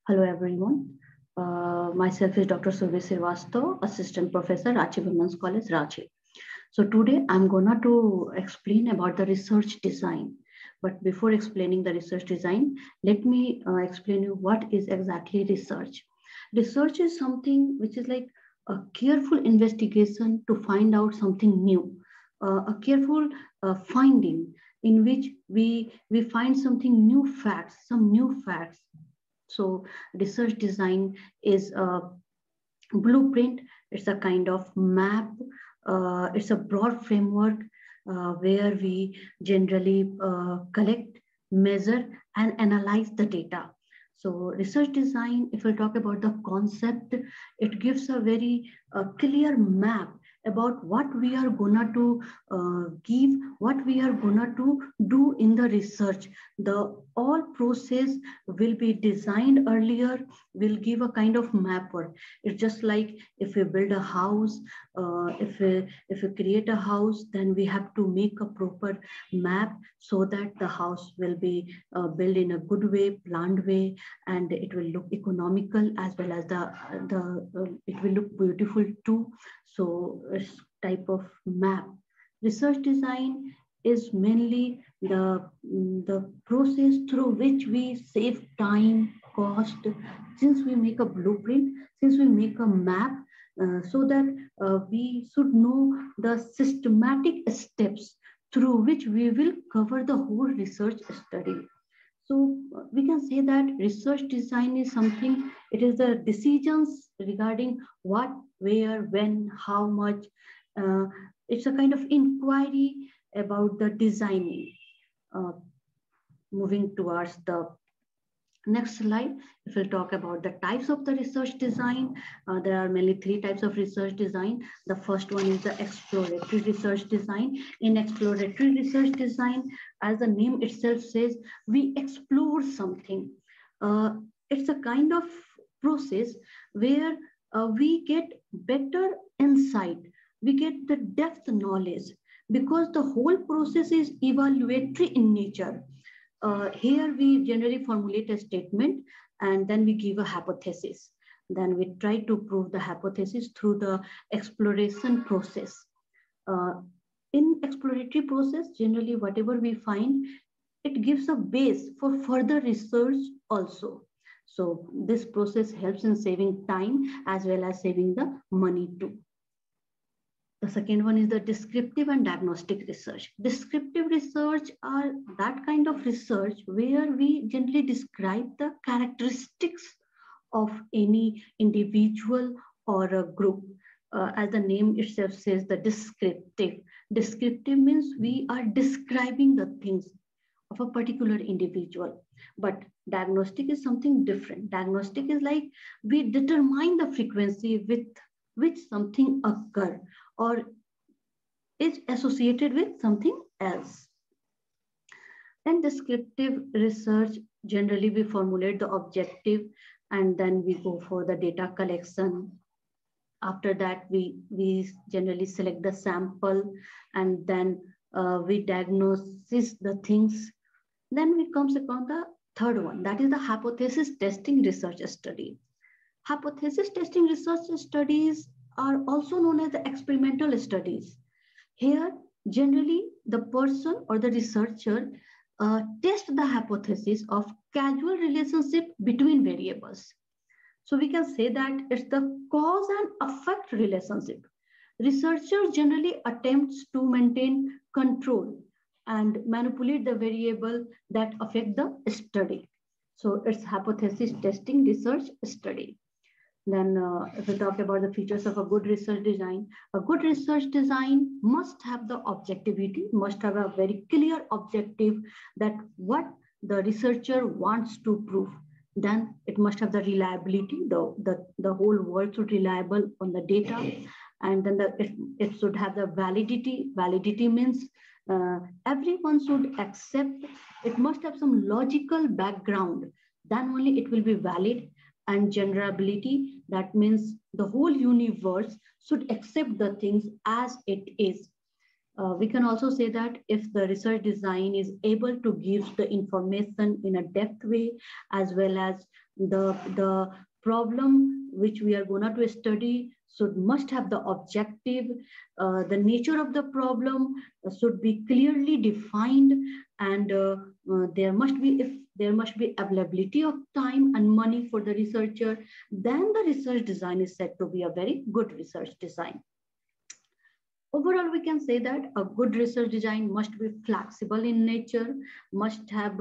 Hello, everyone. Myself is Dr. Survi Srivastava, Assistant Professor, Ranchi Women's College, Ranchi. So today I'm gonna to explain about the research design. But before explaining the research design, let me explain you what is exactly research. Research is something which is like a careful investigation to find out something new, a careful finding in which we find something new facts, some new facts. So research design is a blueprint. It's a kind of map. It's a broad framework where we generally collect, measure, and analyze the data. So research design, if we talk about the concept, it gives a very clear map about what we are gonna to give, what we are gonna to do in the research. The all process will be designed earlier, will give a kind of map work. It's just like if we build a house, if we create a house, then we have to make a proper map so that the house will be built in a good way, planned way, and it will look economical as well as it will look beautiful too. So it's type of map. Research design is mainly the process through which we save time, cost, since we make a blueprint, since we make a map, so that we should know the systematic steps through which we will cover the whole research study. So we can say that research design is something, it is the decisions regarding what, where, when, how much. Uh, it's a kind of inquiry about the designing. Uh, Moving towards the next slide, if we'll talk about the types of the research design, there are mainly three types of research design. The first one is the exploratory research design. In exploratory research design, as the name itself says, we explore something. It's a kind of process where we get better insight, we get the depth knowledge, because the whole process is evaluatory in nature. Here we generally formulate a statement and then we give a hypothesis. Then we try to prove the hypothesis through the exploration process. Uh, in exploratory process, generally whatever we find, it gives a base for further research also. So this process helps in saving time as well as saving the money too. The second one is the descriptive and diagnostic research. Descriptive research are that kind of research where we generally describe the characteristics of any individual or a group. As the name itself says, the descriptive. Descriptive means we are describing the things of a particular individual. But diagnostic is something different. Diagnostic is like we determine the frequency with which something occur or is associated with something else. In descriptive research, generally we formulate the objective and then we go for the data collection. After that, we generally select the sample and then we diagnose the things. Then we comes upon the third one, that is the hypothesis testing research study. Hypothesis testing research studies are also known as the experimental studies. Here, generally, the person or the researcher tests the hypothesis of causal relationship between variables. So we can say that it's the cause and effect relationship. Researchers generally attempts to maintain control and manipulate the variable that affect the study. So it's hypothesis testing research study. Then if we talk about the features of a good research design, a good research design must have the objectivity, must have a very clear objective that what the researcher wants to prove. Then it must have the reliability, the whole world should reliable on the data. And then it should have the validity. Validity means everyone should accept, it must have some logical background, then only it will be valid. And generability, that means the whole universe should accept the things as it is. We can also say that if the research design is able to give the information in a depth way, as well as The problem which we are going to study must have the objective. The nature of the problem should be clearly defined, and there must be availability of time and money for the researcher. Then the research design is said to be a very good research design. Overall, we can say that a good research design must be flexible in nature, must have,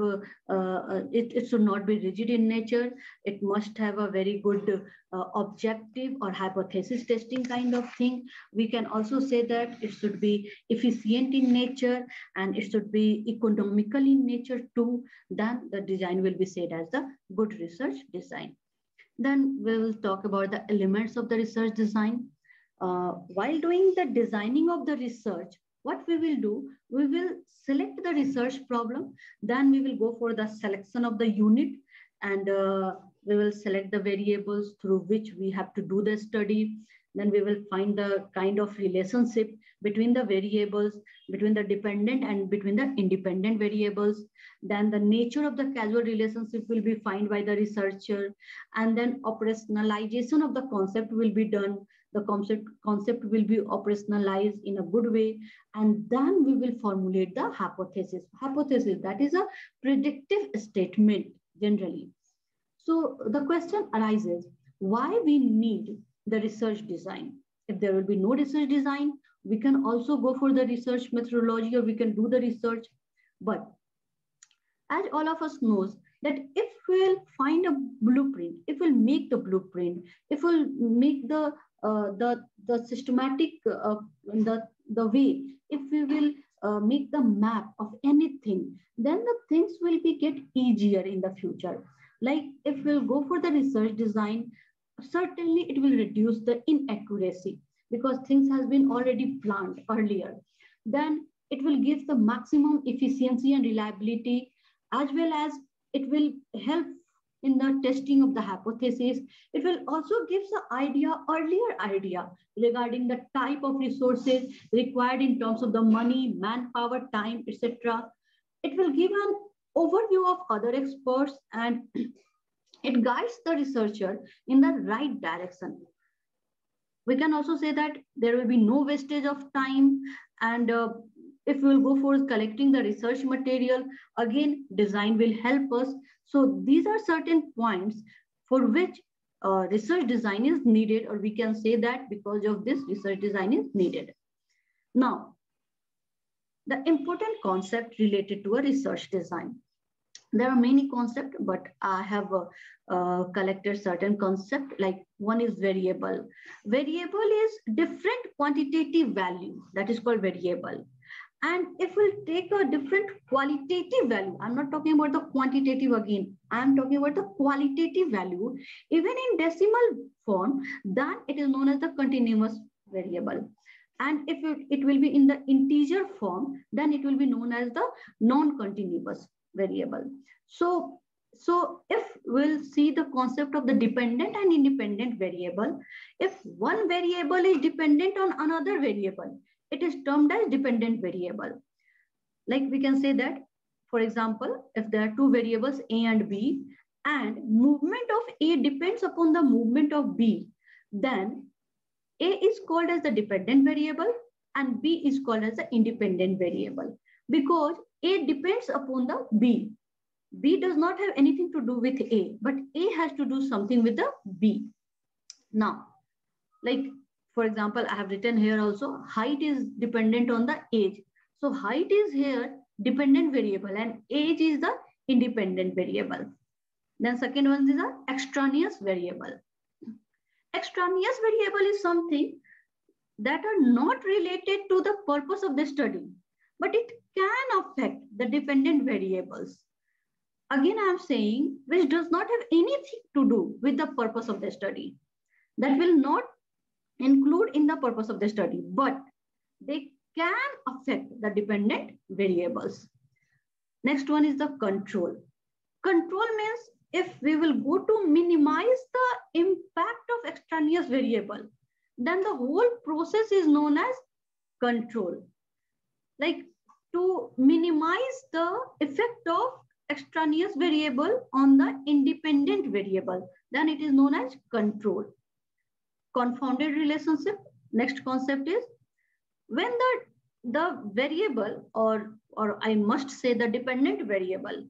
it should not be rigid in nature. It must have a very good objective or hypothesis testing kind of thing. We can also say that it should be efficient in nature, and it should be economical in nature too. Then the design will be said as the good research design. Then we will talk about the elements of the research design. While doing the designing of the research, what we will do, we will select the research problem, then we will go for the selection of the unit, and we will select the variables through which we have to do the study. Then we will find the kind of relationship between the variables, between the dependent and between the independent variables. Then the nature of the causal relationship will be found by the researcher, and then operationalization of the concept will be done. The concept will be operationalized in a good way, and then we will formulate the hypothesis. Hypothesis, that is a predictive statement generally. So the question arises, why we need the research design? If there will be no research design, we can also go for the research methodology, or we can do the research. But as all of us knows, that if we'll find a blueprint, if we'll make the blueprint, if we'll make the systematic the way, if we will make the map of anything, then the things will be get easier in the future. Like if we'll go for the research design, certainly it will reduce the inaccuracy, because things has been already planned earlier. Then it will give the maximum efficiency and reliability, as well as it will help in the testing of the hypothesis. It will also give the earlier idea regarding the type of resources required in terms of the money, manpower, time, etc. It will give an overview of other experts, and it guides the researcher in the right direction. We can also say that there will be no wastage of time, and if we will go for collecting the research material, again, design will help us. So these are certain points for which research design is needed, or we can say that because of this, research design is needed. Now, the important concept related to a research design. There are many concepts, but I have collected certain concepts. Like one is variable. Variable is different quantitative value, that is called variable. And if we'll take a different qualitative value, I'm not talking about the quantitative again, I'm talking about the qualitative value, even in decimal form, then it is known as the continuous variable. And if it will be in the integer form, then it will be known as the non-continuous variable. So if we'll see the concept of the dependent and independent variable, if one variable is dependent on another variable, it is termed as dependent variable. Like we can say that, for example, if there are two variables A and B, and movement of A depends upon the movement of B, then A is called as the dependent variable and B is called as the independent variable, because A depends upon the B. B does not have anything to do with A, but A has to do something with the B. Now, like for example, I have written here also, height is dependent on the age. So height is here dependent variable and age is the independent variable. Then second one is the extraneous variable. Extraneous variable is something that are not related to the purpose of the study, but it can affect the dependent variables. Again, I am saying which does not have anything to do with the purpose of the study. That will not include in the purpose of the study, but they can affect the dependent variables. Next one is the control. Control means if we will go to minimize the impact of extraneous variable, then the whole process is known as control. Like to minimize the effect of extraneous variable on the independent variable, then it is known as control. Confounded relationship, next concept is when the variable or I must say the dependent variable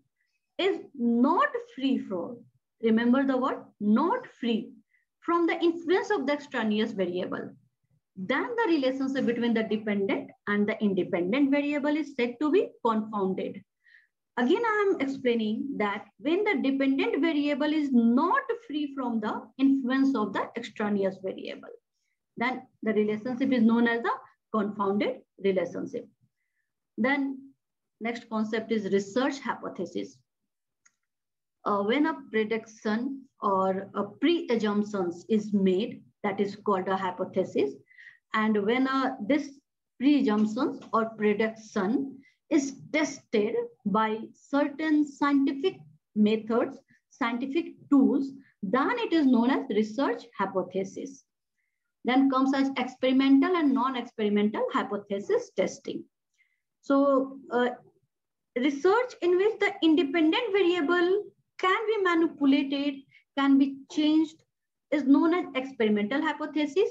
is not free from, remember the word not free from the influence of the extraneous variable, then the relationship between the dependent and the independent variable is said to be confounded. Again, I am explaining that when the dependent variable is not free from the influence of the extraneous variable, then the relationship is known as the confounded relationship. Then next concept is research hypothesis. When a prediction or a pre-assumption is made, that is called a hypothesis. And when this pre-assumption or prediction is tested by certain scientific methods, scientific tools, then it is known as research hypothesis. Then comes as experimental and non-experimental hypothesis testing. So research in which the independent variable can be manipulated, can be changed, is known as experimental hypothesis.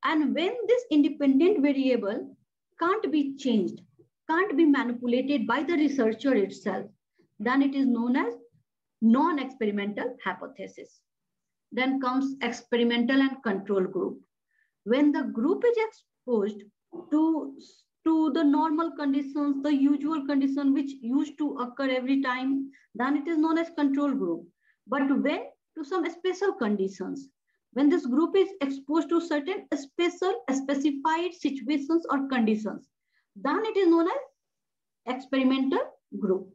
And when this independent variable can't be changed, can't be manipulated by the researcher itself, then it is known as non-experimental hypothesis. Then comes experimental and control group. When the group is exposed to the normal conditions, the usual condition which used to occur every time, then it is known as control group. But when to some special conditions, when this group is exposed to certain specified situations or conditions, then it is known as experimental group.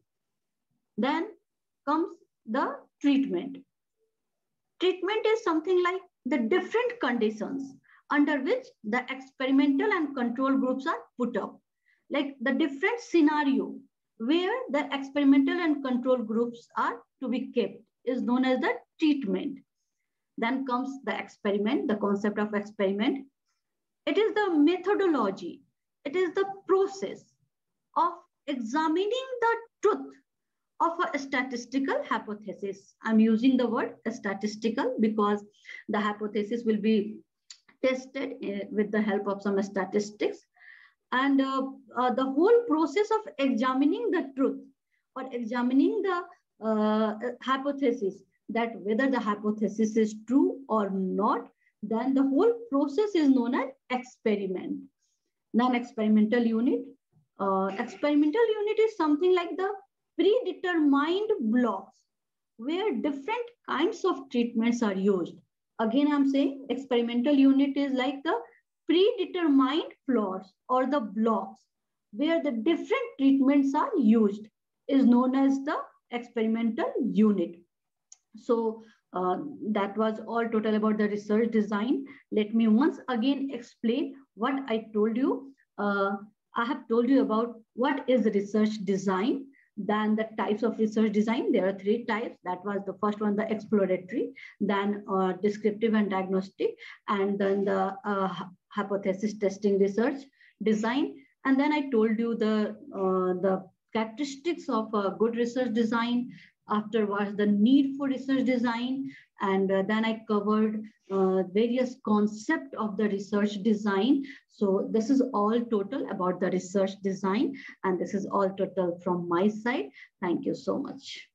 Then comes the treatment. Treatment is something like the different conditions under which the experimental and control groups are put up. Like the different scenario where the experimental and control groups are to be kept is known as the treatment. Then comes the experiment, the concept of experiment. It is the methodology. It is the process of examining the truth of a statistical hypothesis. I'm using the word statistical because the hypothesis will be tested with the help of some statistics. And the whole process of examining the truth or examining the hypothesis, that whether the hypothesis is true or not, then the whole process is known as experiment. Non-experimental unit. Experimental unit is something like the predetermined blocks where different kinds of treatments are used. Again, I'm saying experimental unit is like the predetermined floors or the blocks where the different treatments are used is known as the experimental unit. So that was all total about the research design. Let me once again explain what I told you. I have told you about what is research design. Then the types of research design, there are 3 types. That was the first one, the exploratory, then descriptive and diagnostic, and then the hypothesis testing research design. And then I told you the characteristics of a good research design. Afterwards, the need for research design. And then I covered various concepts of the research design. So this is all total about the research design. And this is all total from my side. Thank you so much.